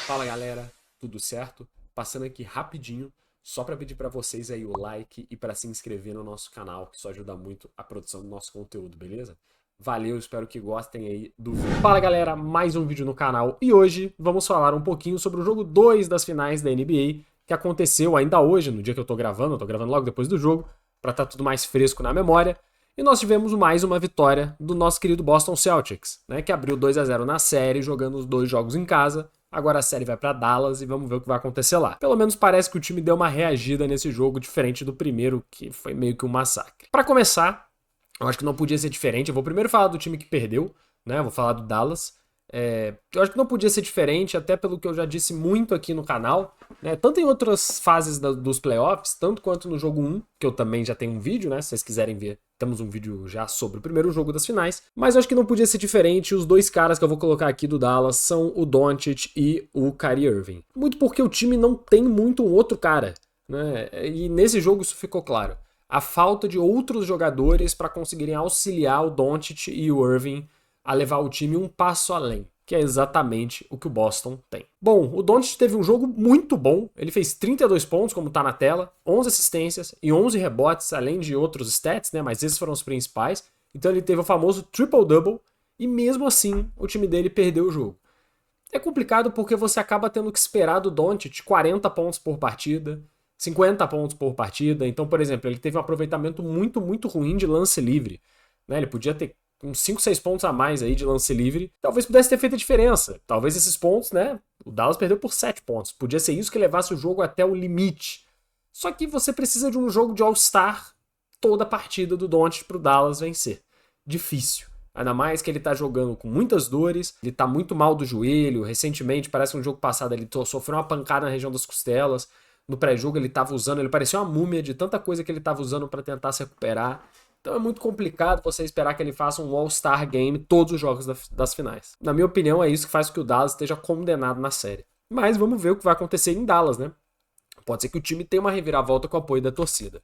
Fala galera, tudo certo? Passando aqui rapidinho, só para pedir para vocês aí o like e para se inscrever no nosso canal, que isso ajuda muito a produção do nosso conteúdo, beleza? Valeu, espero que gostem aí do vídeo. Fala galera, mais um vídeo no canal e hoje vamos falar um pouquinho sobre o jogo 2 das finais da NBA, que aconteceu ainda hoje, no dia que eu tô gravando logo depois do jogo, para estar tudo mais fresco na memória. E nós tivemos mais uma vitória do nosso querido Boston Celtics, né, que abriu 2-0 na série, jogando os dois jogos em casa. Agora a série vai para Dallas e vamos ver o que vai acontecer lá. Pelo menos parece que o time deu uma reagida nesse jogo, diferente do primeiro, que foi meio que um massacre. Para começar, eu acho que não podia ser diferente. Eu vou primeiro falar do time que perdeu, né? Vou falar do Dallas. Eu acho que não podia ser diferente, até pelo que eu já disse muito aqui no canal, né? Tanto em outras fases dos playoffs, tanto quanto no jogo 1, que eu também já tenho um vídeo, né? Se vocês quiserem ver, temos um vídeo já sobre o primeiro jogo das finais. Mas eu acho que não podia ser diferente. Os dois caras que eu vou colocar aqui do Dallas são o Doncic e o Kyrie Irving. Muito porque o time não tem muito um outro cara, né? E nesse jogo isso ficou claro. A falta de outros jogadores para conseguirem auxiliar o Doncic e o Irving a levar o time um passo além, que é exatamente o que o Boston tem. Bom, o Doncic teve um jogo muito bom, ele fez 32 pontos, como tá na tela, 11 assistências e 11 rebotes, além de outros stats, né, mas esses foram os principais. Então ele teve o famoso triple-double e mesmo assim o time dele perdeu o jogo. É complicado porque você acaba tendo que esperar do Doncic 40 pontos por partida, 50 pontos por partida. Então, por exemplo, ele teve um aproveitamento muito ruim de lance livre, né? Ele podia ter uns 5, 6 pontos a mais aí de lance livre, talvez pudesse ter feito a diferença. Talvez esses pontos, né? O Dallas perdeu por 7 pontos. Podia ser isso que levasse o jogo até o limite. Só que você precisa de um jogo de All-Star toda a partida do Doncic pro Dallas vencer. Difícil. Ainda mais que ele tá jogando com muitas dores, ele tá muito mal do joelho. Recentemente, parece que no jogo passado ele sofreu uma pancada na região das costelas. No pré-jogo ele tava usando, ele parecia uma múmia de tanta coisa que ele tava usando para tentar se recuperar. Então é muito complicado você esperar que ele faça um All-Star Game todos os jogos das finais. Na minha opinião, é isso que faz com que o Dallas esteja condenado na série. Mas vamos ver o que vai acontecer em Dallas, né? Pode ser que o time tenha uma reviravolta com o apoio da torcida.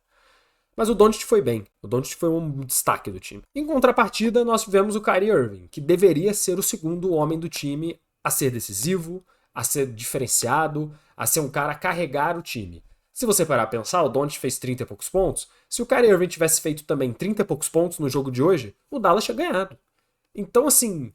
Mas o Doncic foi bem. O Doncic foi um destaque do time. Em contrapartida, nós tivemos o Kyrie Irving, que deveria ser o segundo homem do time a ser decisivo, a ser diferenciado, a ser um cara a carregar o time. Se você parar a pensar, o Doncic fez 30 e poucos pontos. Se o Kyrie Irving tivesse feito também 30 e poucos pontos no jogo de hoje, o Dallas tinha ganhado. Então, assim,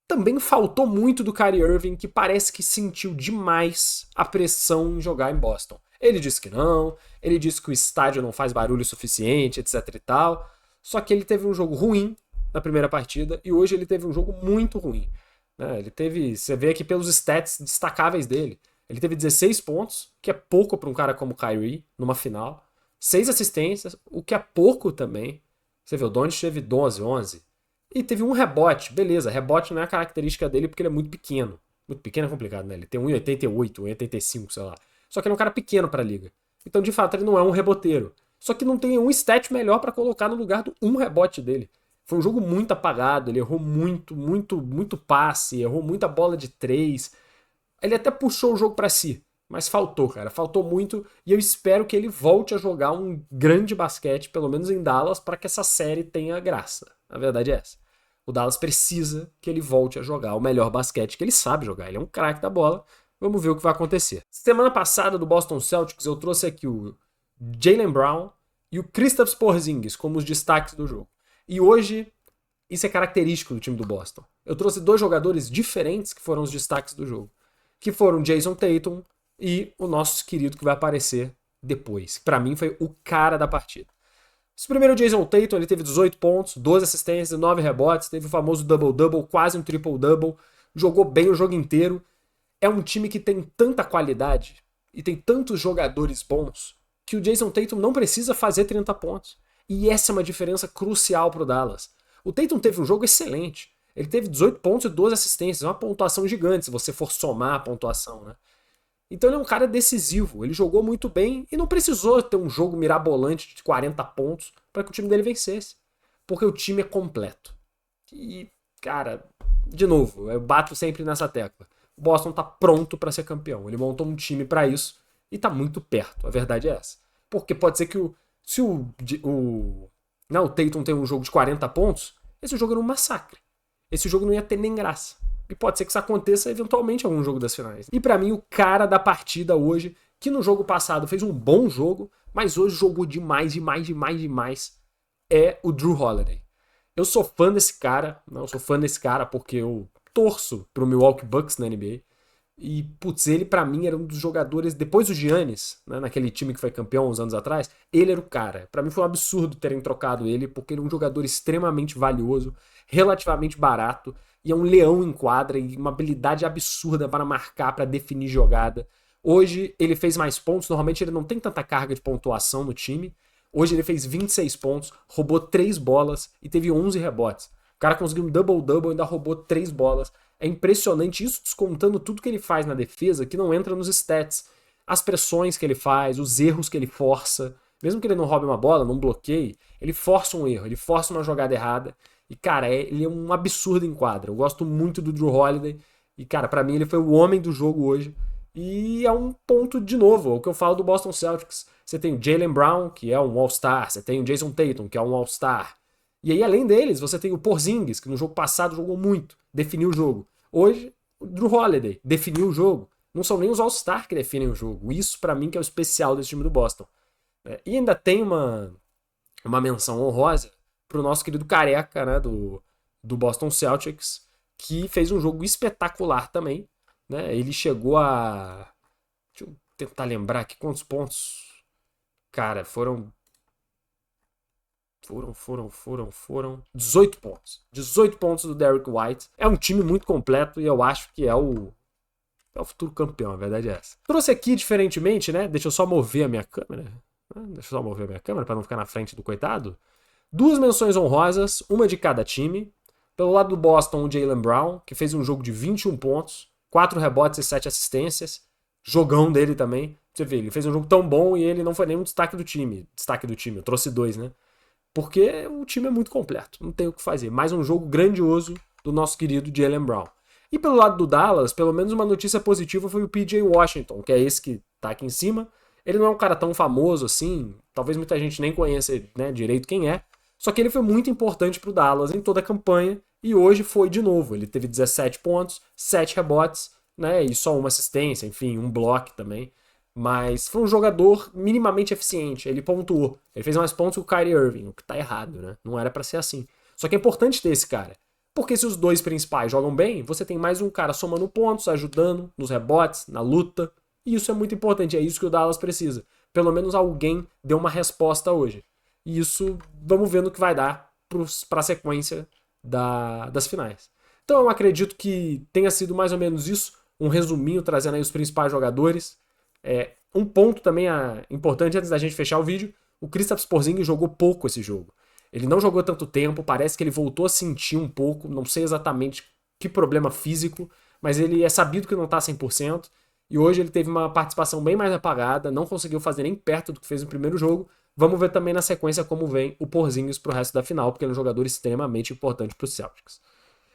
também faltou muito do Kyrie Irving, que parece que sentiu demais a pressão em jogar em Boston. Ele disse que não, ele disse que o estádio não faz barulho suficiente, etc e tal. Só que ele teve um jogo ruim na primeira partida e hoje ele teve um jogo muito ruim. Ele teve, você vê aqui pelos stats destacáveis dele. Ele teve 16 pontos, que é pouco para um cara como o Kyrie numa final. 6 assistências, o que é pouco também. Você vê, o Doncic teve 12, 11. E teve um rebote. Beleza, rebote não é a característica dele porque ele é muito pequeno. Muito pequeno é complicado, né? Ele tem 1,88, 1,85, sei lá. Só que ele é um cara pequeno pra liga. Então, de fato, ele não é um reboteiro. Só que não tem um stat melhor para colocar no lugar do um rebote dele. Foi um jogo muito apagado, ele errou muito passe, errou muita bola de 3. Ele até puxou o jogo para si, mas faltou, cara. Faltou muito e eu espero que ele volte a jogar um grande basquete, pelo menos em Dallas, para que essa série tenha graça. A verdade é essa. O Dallas precisa que ele volte a jogar o melhor basquete que ele sabe jogar. Ele é um craque da bola. Vamos ver o que vai acontecer. Semana passada do Boston Celtics eu trouxe aqui o Jaylen Brown e o Kristaps Porzingis como os destaques do jogo. E hoje isso é característico do time do Boston. Eu trouxe dois jogadores diferentes que foram os destaques do jogo, que foram Jason Tatum e o nosso querido que vai aparecer depois. Para mim foi o cara da partida. Esse primeiro Jason Tatum, ele teve 18 pontos, 12 assistências, 9 rebotes, teve o famoso double-double, quase um triple-double, jogou bem o jogo inteiro. É um time que tem tanta qualidade e tem tantos jogadores bons que o Jason Tatum não precisa fazer 30 pontos. E essa é uma diferença crucial para o Dallas. O Tatum teve um jogo excelente. Ele teve 18 pontos e 12 assistências, uma pontuação gigante se você for somar a pontuação, né? Então ele é um cara decisivo, ele jogou muito bem e não precisou ter um jogo mirabolante de 40 pontos para que o time dele vencesse, porque o time é completo. E, cara, de novo, eu bato sempre nessa tecla. O Boston tá pronto para ser campeão, ele montou um time para isso e tá muito perto, a verdade é essa. Porque pode ser que se o Tatum tem um jogo de 40 pontos, esse jogo era um massacre. Esse jogo não ia ter nem graça. E pode ser que isso aconteça eventualmente em algum jogo das finais. E pra mim, o cara da partida hoje, que no jogo passado fez um bom jogo, mas hoje jogou demais, é o Jrue Holiday. Eu sou fã desse cara, não, eu sou fã desse cara porque eu torço pro Milwaukee Bucks na NBA. E, putz, ele pra mim era um dos jogadores, depois do Giannis, né, naquele time que foi campeão uns anos atrás, ele era o cara. Pra mim foi um absurdo terem trocado ele, porque ele é um jogador extremamente valioso, relativamente barato, e é um leão em quadra, e uma habilidade absurda para marcar, para definir jogada. Hoje ele fez mais pontos, normalmente ele não tem tanta carga de pontuação no time. Hoje ele fez 26 pontos, roubou 3 bolas e teve 11 rebotes. O cara conseguiu um double-double e ainda roubou 3 bolas. É impressionante isso, descontando tudo que ele faz na defesa, que não entra nos stats. As pressões que ele faz, os erros que ele força. Mesmo que ele não roube uma bola, não bloqueie, ele força um erro, ele força uma jogada errada. E, cara, ele é um absurdo em quadra. Eu gosto muito do Jrue Holiday. E, cara, pra mim ele foi o homem do jogo hoje. E é um ponto, de novo, o que eu falo do Boston Celtics. Você tem o Jaylen Brown, que é um All-Star. Você tem o Jason Tatum, que é um All-Star. E aí, além deles, você tem o Porzingis, que no jogo passado jogou muito, definiu o jogo. Hoje, o Jrue Holiday definiu o jogo. Não são nem os All-Star que definem o jogo. Isso, pra mim, que é o especial desse time do Boston. E ainda tem uma menção honrosa pro nosso querido Careca, né, do Boston Celtics, que fez um jogo espetacular também. Né? Ele chegou a... Deixa eu tentar lembrar aqui quantos pontos. Cara, foram 18 pontos. 18 pontos do Derrick White. É um time muito completo e eu acho que é o futuro campeão, a verdade é essa. Trouxe aqui diferentemente, né? Deixa eu só mover a minha câmera. Deixa eu só mover a minha câmera para não ficar na frente do coitado. 2 menções honrosas, uma de cada time. Pelo lado do Boston, o Jaylen Brown, que fez um jogo de 21 pontos, 4 rebotes e 7 assistências. Jogão dele também. Você vê, ele fez um jogo tão bom e ele não foi nenhum destaque do time. Eu trouxe 2, né? Porque o time é muito completo, não tem o que fazer. Mais um jogo grandioso do nosso querido Jaylen Brown. E pelo lado do Dallas, pelo menos uma notícia positiva foi o PJ Washington, que é esse que tá aqui em cima. Ele não é um cara tão famoso assim, talvez muita gente nem conheça, né, direito quem é. Só que ele foi muito importante pro Dallas em toda a campanha e hoje foi de novo. Ele teve 17 pontos, 7 rebotes, né, e só uma assistência, enfim, um bloco também. Mas foi um jogador minimamente eficiente. Ele pontuou. Ele fez mais pontos que o Kyrie Irving, o que tá errado, né? Não era pra ser assim. Só que é importante ter esse cara. Porque se os dois principais jogam bem, você tem mais um cara somando pontos, ajudando nos rebotes, na luta. E isso é muito importante. É isso que o Dallas precisa. Pelo menos alguém deu uma resposta hoje. E isso, vamos ver no que vai dar pra sequência das finais. Então eu acredito que tenha sido mais ou menos isso. Um resuminho trazendo aí os principais jogadores. Um ponto também importante antes da gente fechar o vídeo, o Kristaps Porzingis jogou pouco esse jogo. Ele não jogou tanto tempo, parece que ele voltou a sentir um pouco, não sei exatamente que problema físico, mas ele é sabido que não tá 100%, e hoje ele teve uma participação bem mais apagada, não conseguiu fazer nem perto do que fez no primeiro jogo. Vamos ver também na sequência como vem o Porzingis pro resto da final, porque ele é um jogador extremamente importante pro Celtics.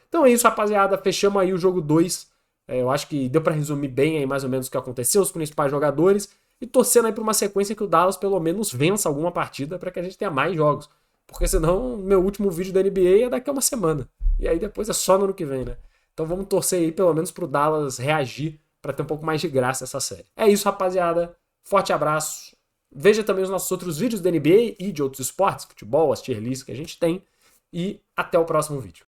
Então é isso, rapaziada, fechamos aí o jogo 2. Eu acho que deu pra resumir bem aí mais ou menos o que aconteceu, os principais jogadores, e torcendo aí pra uma sequência que o Dallas pelo menos vença alguma partida pra que a gente tenha mais jogos. Porque senão meu último vídeo da NBA é daqui a uma semana. E aí depois é só no ano que vem, né? Então vamos torcer aí pelo menos pro Dallas reagir pra ter um pouco mais de graça essa série. É isso, rapaziada. Forte abraço. Veja também os nossos outros vídeos da NBA e de outros esportes, futebol, as tier lists que a gente tem. E até o próximo vídeo.